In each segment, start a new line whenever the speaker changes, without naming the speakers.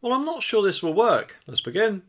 Well, I'm not sure this will work. Let's begin.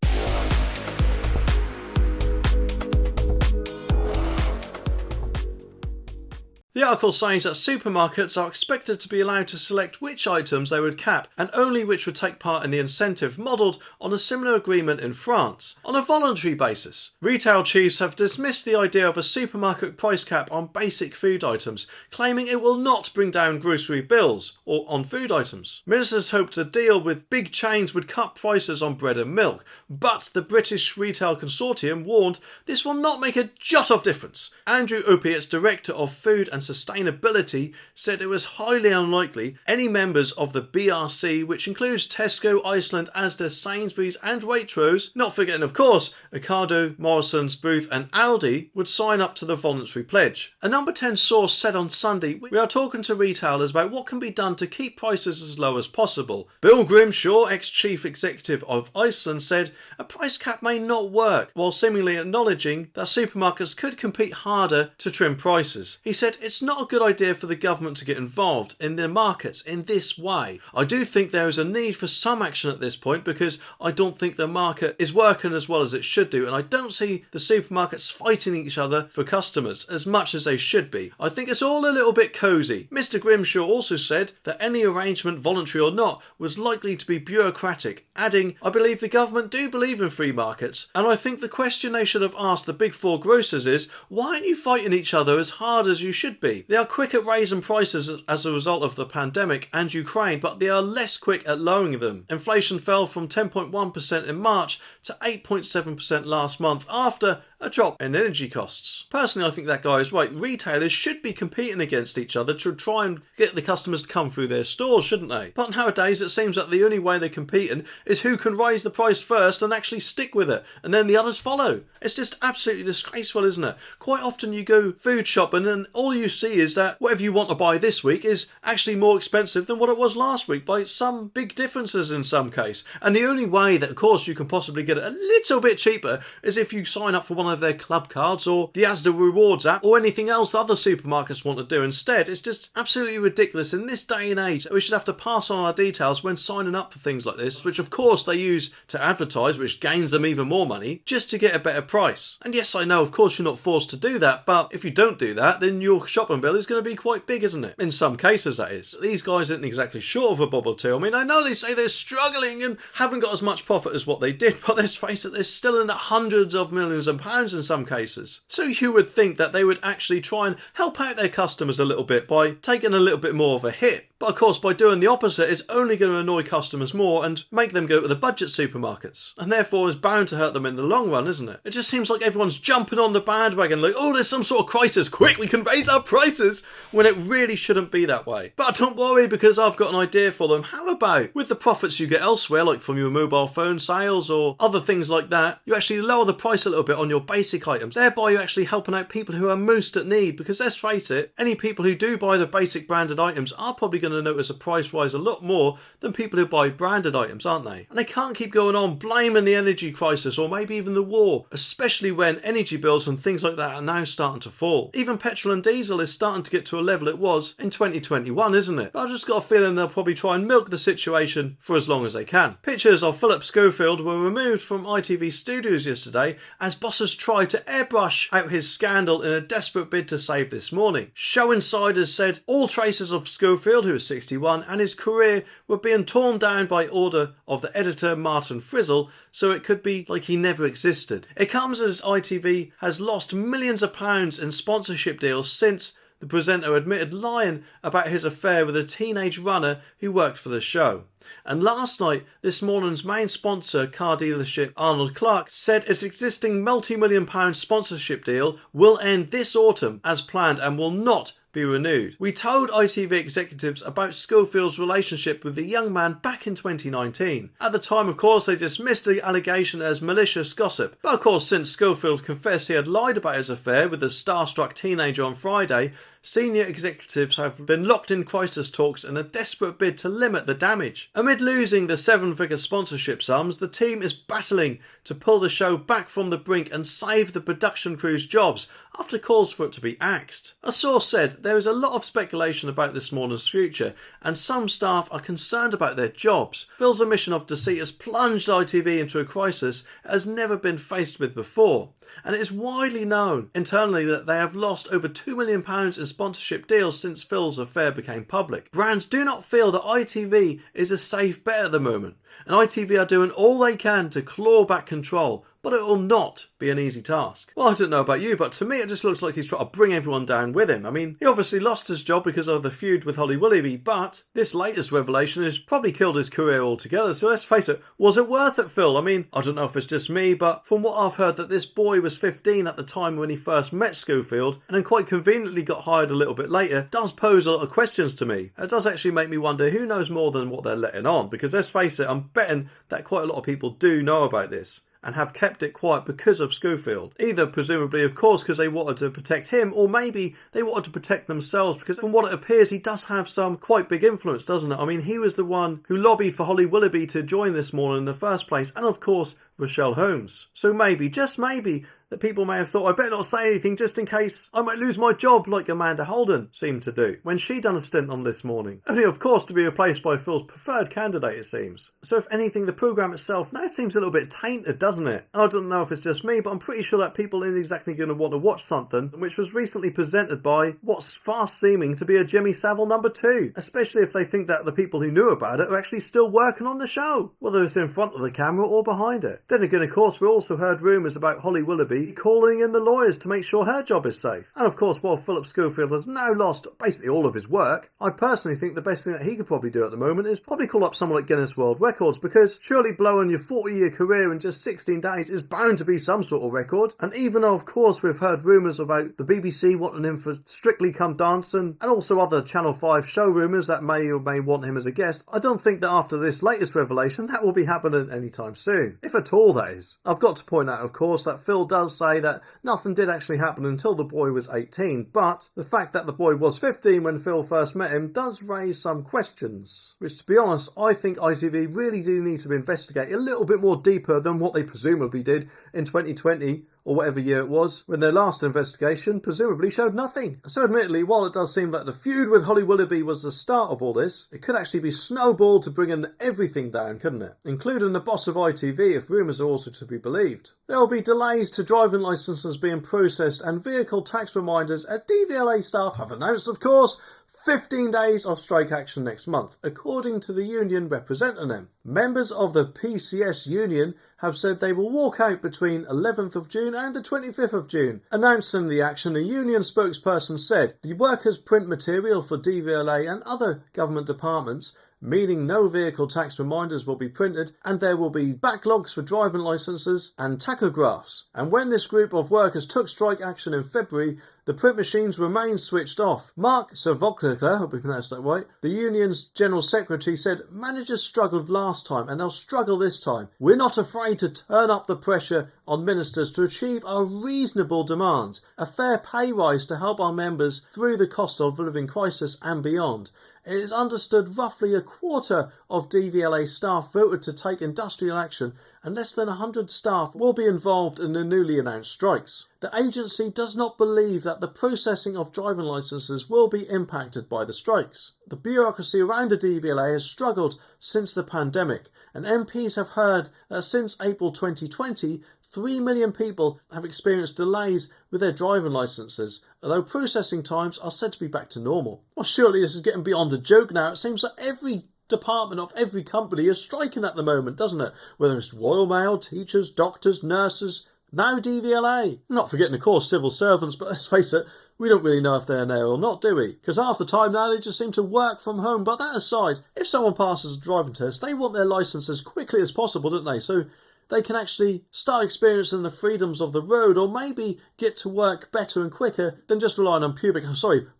The article says that supermarkets are expected to be allowed to select which items they would cap and only which would take part in the incentive, modelled on a similar agreement in France, on a voluntary basis. Retail chiefs have dismissed the idea of a supermarket price cap on basic food items, claiming it will not bring down grocery bills or on food items. Ministers hoped a deal with big chains would cut prices on bread and milk, but the British Retail Consortium warned this will not make a jot of difference. Andrew Opiates, Director of Food and Sustainability, said it was highly unlikely any members of the BRC, which includes Tesco, Iceland, Asda, Sainsbury's and Waitrose, not forgetting of course Ocado, Morrison's, Booth and Aldi, would sign up to the voluntary pledge. A Number 10 source said on Sunday, "We are talking to retailers about what can be done to keep prices as low as possible." Bill Grimshaw, ex-chief executive of Iceland, said a price cap may not work, while seemingly acknowledging that supermarkets could compete harder to trim prices. He said it's not a good idea for the government to get involved in the markets in this way. "I do think there is a need for some action at this point because I don't think the market is working as well as it should do, and I don't see the supermarkets fighting each other for customers as much as they should be. I think it's all a little bit cosy." Mr. Grimshaw also said that any arrangement, voluntary or not, was likely to be bureaucratic, adding, "I believe the government do believe in free markets, and I think the question they should have asked the big four grocers is, why aren't you fighting each other as hard as you should be? They are quick at raising prices as a result of the pandemic and Ukraine, but they are less quick at lowering them. Inflation fell from 10.1% in March to 8.7% last month after a drop in energy costs." Personally, I think that guy is right. Retailers should be competing against each other to try and get the customers to come through their stores, shouldn't they? But nowadays it seems that the only way they're competing is who can raise the price first and actually stick with it, and then the others follow. It's just absolutely disgraceful, isn't it? Quite often you go food shopping and all you see is that whatever you want to buy this week is actually more expensive than what it was last week by some big differences in some case. And the only way that of course you can possibly get it a little bit cheaper is if you sign up for one of their club cards or the Asda Rewards app or anything else that other supermarkets want to do instead. It's just absolutely ridiculous in this day and age. We should have to pass on our details when signing up for things like this, which of course they use to advertise, which gains them even more money, just to get a better price. And yes, I know, of course you're not forced to do that, but if you don't do that, then your shopping bill is going to be quite big, isn't it? In some cases, that is. These guys aren't exactly short of a bob or two. I mean, I know they say they're struggling and haven't got as much profit as what they did, but let's face it, they're still in the hundreds of millions of pounds in some cases. So you would think that they would actually try and help out their customers a little bit by taking a little bit more of a hit. But of course, by doing the opposite, it's only going to annoy customers more and make them go to the budget supermarkets. And therefore is bound to hurt them in the long run, isn't it? It just seems like everyone's jumping on the bandwagon like, oh, there's some sort of crisis, quick, we can raise our prices, when it really shouldn't be that way. But don't worry, because I've got an idea for them. How about with the profits you get elsewhere, like from your mobile phone sales or other things like that, you actually lower the price a little bit on your basic items. Thereby you're actually helping out people who are most at need, because let's face it, any people who do buy the basic branded items are probably going to notice a price rise a lot more than people who buy branded items, aren't they? And they can't keep going on blaming the energy crisis or maybe even the war, especially when energy bills and things like that are now starting to fall. Even petrol and diesel is starting to get to a level it was in 2021, isn't it? But I've just got a feeling they'll probably try and milk the situation for as long as they can. Pictures of Phillip Schofield were removed from ITV studios yesterday as bosses tried to airbrush out his scandal in a desperate bid to save This Morning. Show insiders said all traces of Schofield, who is 61, and his career were being torn down by order of the editor Martin Frizzle, so it could be like he never existed. It comes as ITV has lost millions of pounds in sponsorship deals since the presenter admitted lying about his affair with a teenage runner who worked for the show. And last night, This Morning's main sponsor, car dealership Arnold Clark, said its existing multi-million-pound sponsorship deal will end this autumn as planned and will not be renewed. We told ITV executives about Schofield's relationship with the young man back in 2019. At the time, of course, they dismissed the allegation as malicious gossip. But of course, since Schofield confessed he had lied about his affair with the starstruck teenager on Friday, senior executives have been locked in crisis talks in a desperate bid to limit the damage. Amid losing the 7-figure sponsorship sums, the team is battling to pull the show back from the brink and save the production crew's jobs after calls for it to be axed. A source said there is a lot of speculation about this morning's future, and some staff are concerned about their jobs. Phil's omission of deceit has plunged ITV into a crisis it has never been faced with before, and it is widely known internally that they have lost over £2 million in sponsorship deals since Phil's affair became public. Brands do not feel that ITV is a safe bet at the moment, and ITV are doing all they can to claw back control, but it will not be an easy task. Well, I don't know about you, but to me it just looks like he's trying to bring everyone down with him. I mean, he obviously lost his job because of the feud with Holly Willoughby, but this latest revelation has probably killed his career altogether, so let's face it, was it worth it, Phil? I mean, I don't know if it's just me, but from what I've heard that this boy was 15 at the time when he first met Schofield, and then quite conveniently got hired a little bit later, does pose a lot of questions to me. It does actually make me wonder who knows more than what they're letting on, because let's face it, I'm betting that quite a lot of people do know about this and have kept it quiet because of Schofield. Either, presumably, of course, because they wanted to protect him, or maybe they wanted to protect themselves, because from what it appears, he does have some quite big influence, doesn't it? I mean, he was the one who lobbied for Holly Willoughby to join this morning in the first place, and of course, Rochelle Holmes. So maybe, just maybe, that people may have thought, I better not say anything just in case I might lose my job like Amanda Holden seemed to do when she done a stint on This Morning. Only of course to be replaced by Phil's preferred candidate, it seems. So if anything, the programme itself now seems a little bit tainted, doesn't it? I don't know if it's just me, but I'm pretty sure that people aren't exactly going to want to watch something which was recently presented by what's fast seeming to be a Jimmy Savile number 2, especially if they think that the people who knew about it are actually still working on the show, whether it's in front of the camera or behind it. Then again, of course, we also heard rumours about Holly Willoughby calling in the lawyers to make sure her job is safe. And of course, while Phillip Schofield has now lost basically all of his work, I personally think the best thing that he could probably do at the moment is probably call up someone like Guinness World Records, because surely blowing your 40-year career in just 16 days is bound to be some sort of record. And even though, of course, we've heard rumours about the BBC wanting him for Strictly Come Dancing, and also other Channel 5 show rumours that may or may want him as a guest, I don't think that after this latest revelation that will be happening anytime soon. If at all, that is. I've got to point out, of course, that Phil does say that nothing did actually happen until the boy was 18, but the fact that the boy was 15 when Phil first met him does raise some questions, which, to be honest, I think ITV really do need to investigate a little bit more deeper than what they presumably did in 2020, or whatever year it was, when their last investigation presumably showed nothing. So admittedly, while it does seem that the feud with Holly Willoughby was the start of all this, it could actually be snowballed to bring everything down, couldn't it? Including the boss of ITV, if rumours are also to be believed. There will be delays to driving licences being processed and vehicle tax reminders, as DVLA staff have announced, of course, 15 days of strike action next month, according to the union representing them. Members of the PCS union have said they will walk out between 11th of June and the 25th of June. Announcing the action, a union spokesperson said the workers print material for DVLA and other government departments, meaning no vehicle tax reminders will be printed, and there will be backlogs for driving licences and tachographs. And when this group of workers took strike action in February, the print machines remained switched off. Mark Savoklikler, I hope we pronounced that right, the union's general secretary, said managers struggled last time and they'll struggle this time. We're not afraid to turn up the pressure on ministers to achieve our reasonable demands, a fair pay rise to help our members through the cost of living crisis and beyond. It is understood roughly a quarter of DVLA staff voted to take industrial action, and less than 100 staff will be involved in the newly announced strikes. The agency does not believe that the processing of driving licences will be impacted by the strikes. The bureaucracy around the DVLA has struggled since the pandemic, and MPs have heard that since April 2020, 3 million people have experienced delays with their driving licences, although processing times are said to be back to normal. Well, surely this is getting beyond a joke now. It seems that every department of every company is striking at the moment, doesn't it? Whether it's Royal Mail, teachers, doctors, nurses, now DVLA. Not forgetting, of course, civil servants, but let's face it, we don't really know if they're there or not, do we? Because half the time now they just seem to work from home. But that aside, if someone passes a driving test, they want their licence as quickly as possible, don't they? So they can actually start experiencing the freedoms of the road, or maybe get to work better and quicker than just relying on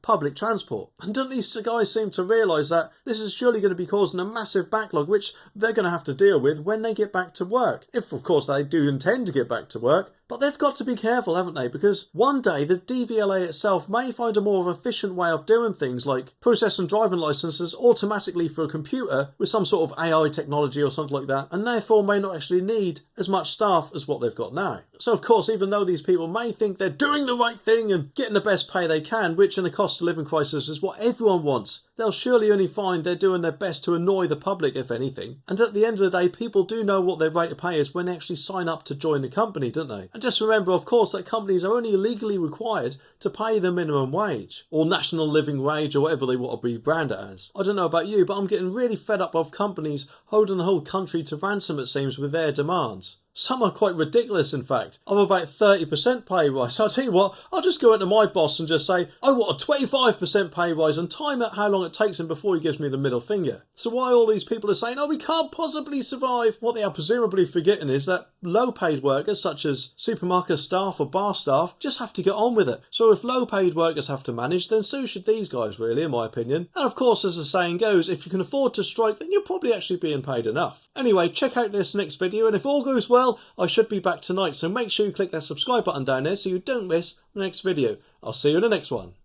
public transport. And don't these guys seem to realise that this is surely going to be causing a massive backlog, which they're going to have to deal with when they get back to work. If, of course, they do intend to get back to work, But they've got to be careful, haven't they? Because one day the DVLA itself may find a more efficient way of doing things like processing driving licenses automatically for a computer with some sort of AI technology or something like that, and therefore may not actually need as much staff as what they've got now. So of course, even though these people may think they're doing the right thing and getting the best pay they can, which in a cost of living crisis is what everyone wants, they'll surely only find they're doing their best to annoy the public, if anything. And at the end of the day, people do know what their rate of pay is when they actually sign up to join the company, don't they? And just remember, of course, that companies are only legally required to pay the minimum wage, or national living wage, or whatever they want to rebrand it as. I don't know about you, but I'm getting really fed up of companies holding the whole country to ransom, it seems, with their demands. Some are quite ridiculous, in fact. I'm about 30% pay rise. So I'll tell you what, I'll just go into my boss and just say, I want a 25% pay rise, and time out how long it takes him before he gives me the middle finger. So why all these people are saying, oh, we can't possibly survive? What they are presumably forgetting is that low-paid workers, such as supermarket staff or bar staff, just have to get on with it. So if low-paid workers have to manage, then so should these guys, really, in my opinion. And of course, as the saying goes, if you can afford to strike, then you're probably actually being paid enough. Anyway, check out this next video, and if all goes well, I should be back tonight, so make sure you click that subscribe button down there so you don't miss the next video. I'll see you in the next one.